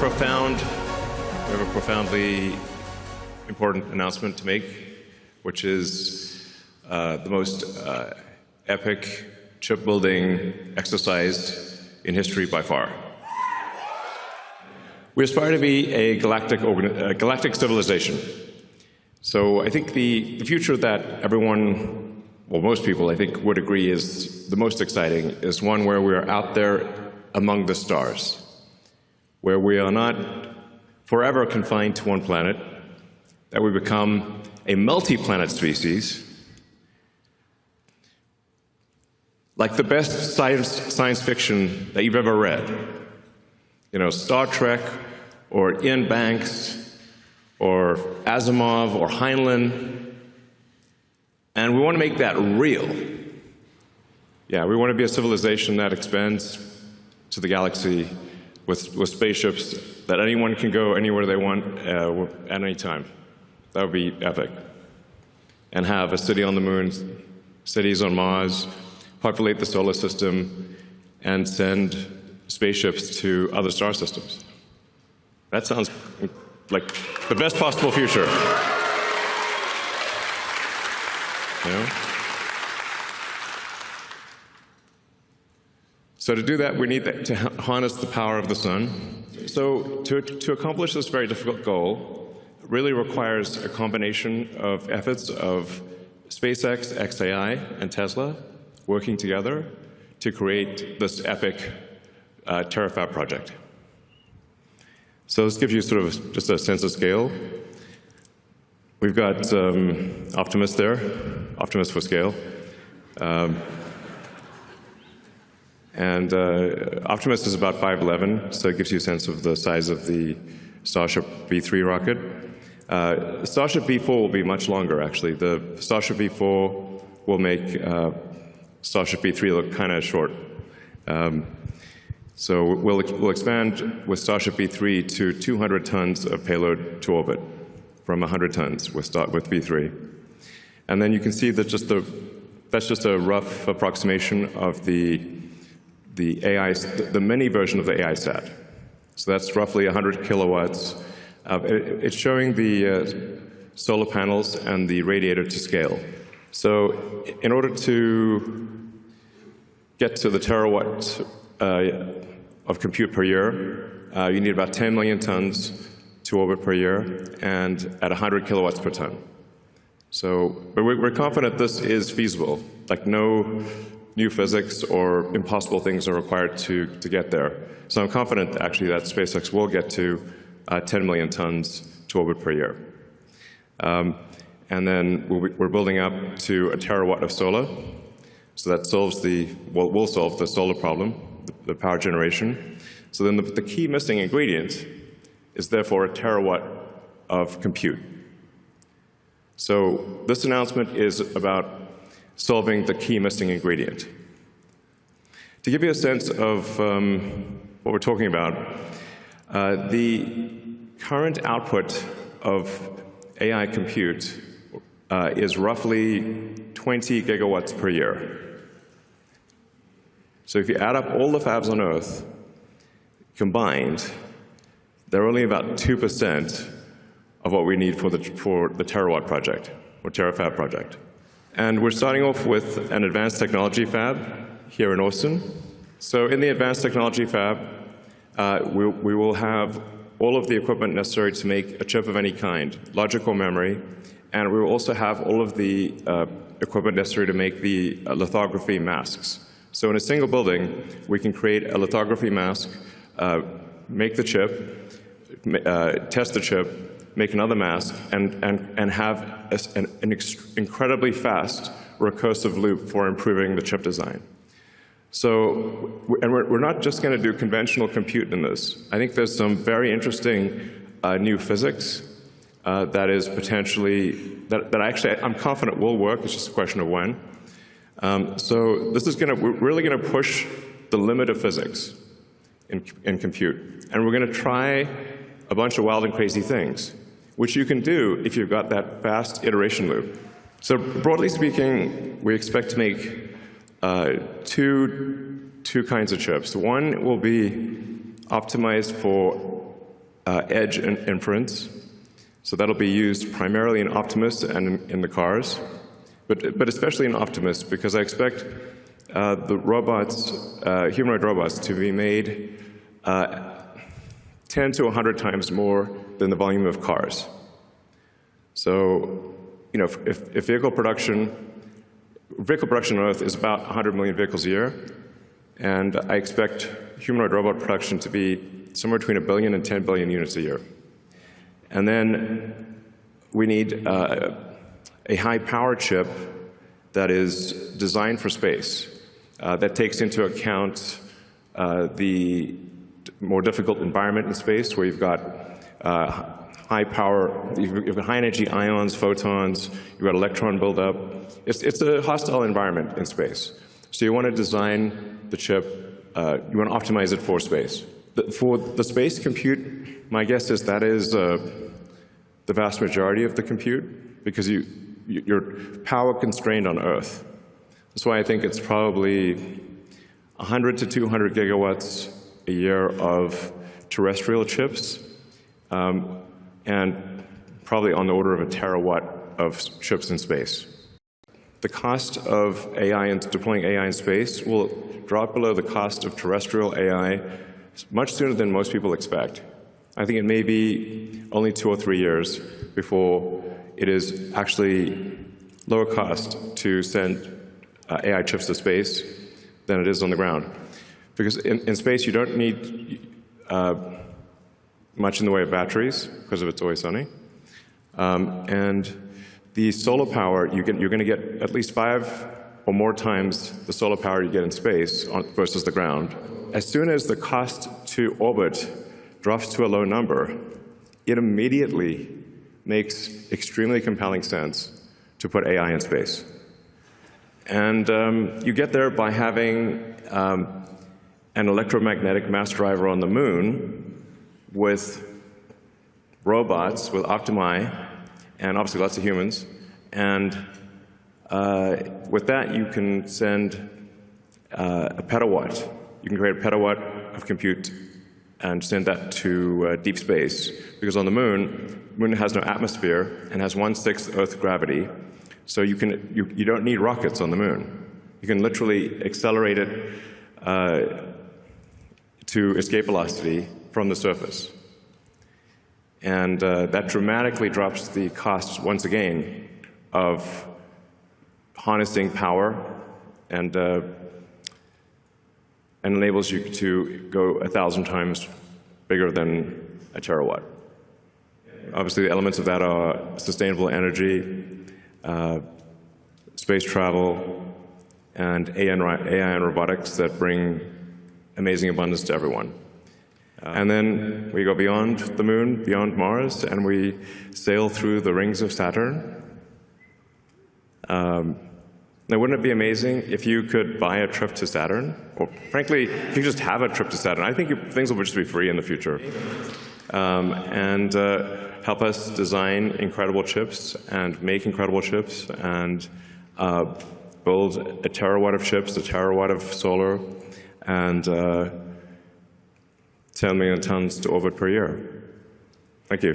a profoundly important announcement to make, which is the most epic chip-building exercise in history by far. We aspire to be a galactic civilization. So I think the future that everyone, well, most people, I think, would agree is the most exciting is one where we are out there among the stars, where we are not forever confined to one planet, that we become a multi-planet species, like the best science fiction that you've ever read. You know, Star Trek, or Ian Banks, or Asimov, or Heinlein. And we want to make that real. Yeah, we want to be a civilization that expands to the galaxy with spaceships that anyone can go anywhere they want at any time. That would be epic. And have a city on the moon, cities on Mars, populate the solar system, and send spaceships to other star systems. That sounds like the best possible future. You know? So to do that, we need to harness the power of the sun. So to accomplish this very difficult goal really requires a combination of efforts of SpaceX, XAI, and Tesla working together to create this epic Terafab project. So this gives you sort of just a sense of scale. We've got Optimus there, Optimus for scale. Optimus is about 5'11", so it gives you a sense of the size of the Starship V3 rocket. Starship V4 will be much longer, actually. The Starship V4 will make Starship V3 look kind of short. So we'll expand with Starship V3 to 200 tons of payload to orbit, from 100 tons with V3. And then you can see that that's just a rough approximation of the mini version of the AI sat. So that's roughly 100 kilowatts. It's showing the solar panels and the radiator to scale. So in order to get to the terawatt of compute per year, you need about 10 million tons to orbit per year, and at 100 kilowatts per ton. So we're confident this is feasible. Like no new physics or impossible things are required to get there. So I'm confident actually that SpaceX will get to 10 million tons to orbit per year. And then we're building up to a terawatt of solar. So that solves will solve the solar problem, the power generation. So then the key missing ingredient is therefore a terawatt of compute. So this announcement is about solving the key missing ingredient. To give you a sense of what we're talking about, the current output of AI compute is roughly 20 gigawatts per year. So if you add up all the fabs on Earth combined, they're only about 2% of what we need for the terawatt project, or Terafab project. And we're starting off with an advanced technology fab here in Austin. So in the advanced technology fab, we will have all of the equipment necessary to make a chip of any kind, logical memory, and we will also have all of the equipment necessary to make the lithography masks. So in a single building, we can create a lithography mask, make the chip, test the chip, make another mask, and have an incredibly fast recursive loop for improving the chip design. So, and we're not just going to do conventional compute in this. I think there's some very interesting new physics that is potentially, that actually I'm confident will work. It's just a question of when. So this is we're really going to push the limit of physics in compute. And we're going to try a bunch of wild and crazy things, which you can do if you've got that fast iteration loop. So broadly speaking, we expect to make two kinds of chips. One will be optimized for edge inference. So that'll be used primarily in Optimus and in the cars, but especially in Optimus, because I expect the robots, humanoid robots, to be made 10 to 100 times more than the volume of cars. So, you know, if vehicle production on Earth is about 100 million vehicles a year, and I expect humanoid robot production to be somewhere between 1 billion and 10 billion units a year. And then we need a high-power chip that is designed for space, that takes into account the more difficult environment in space, where you've got high power, you've got high energy ions, photons, you've got electron buildup. It's a hostile environment in space. So you want to design the chip, you want to optimize it for space. For the space compute, my guess is that is the vast majority of the compute, because you're power constrained on Earth. That's why I think it's probably 100 to 200 gigawatts a year of terrestrial chips, and probably on the order of 1 terawatt of chips in space. The cost of AI and deploying AI in space will drop below the cost of terrestrial AI much sooner than most people expect. I think it may be only 2 or 3 years before it is actually lower cost to send AI chips to space than it is on the ground. Because in space, you don't need much in the way of batteries, because it's always sunny. And the solar power, you're going to get at least 5 or more times the solar power you get in space versus the ground. As soon as the cost to orbit drops to a low number, it immediately makes extremely compelling sense to put AI in space. And you get there by having an electromagnetic mass driver on the moon with robots, with Optimi, and obviously lots of humans. And with that, you can send a petawatt. You can create a petawatt of compute and send that to deep space. Because on the moon has no atmosphere and has 1/6 Earth gravity. So you don't need rockets on the moon. You can literally accelerate it to escape velocity from the surface. And that dramatically drops the cost, once again, of harnessing power and enables you to go 1,000 times bigger than a terawatt. Obviously, the elements of that are sustainable energy, space travel, and AI and robotics that bring amazing abundance to everyone. And then we go beyond the moon, beyond Mars, and we sail through the rings of Saturn. Now, wouldn't it be amazing if you could buy a trip to Saturn? Or frankly, if you just have a trip to Saturn. I think things will just be free in the future. And help us design incredible chips and make incredible chips and build 1 terawatt of chips, 1 terawatt of solar, and 10 million tons to orbit per year. Thank you.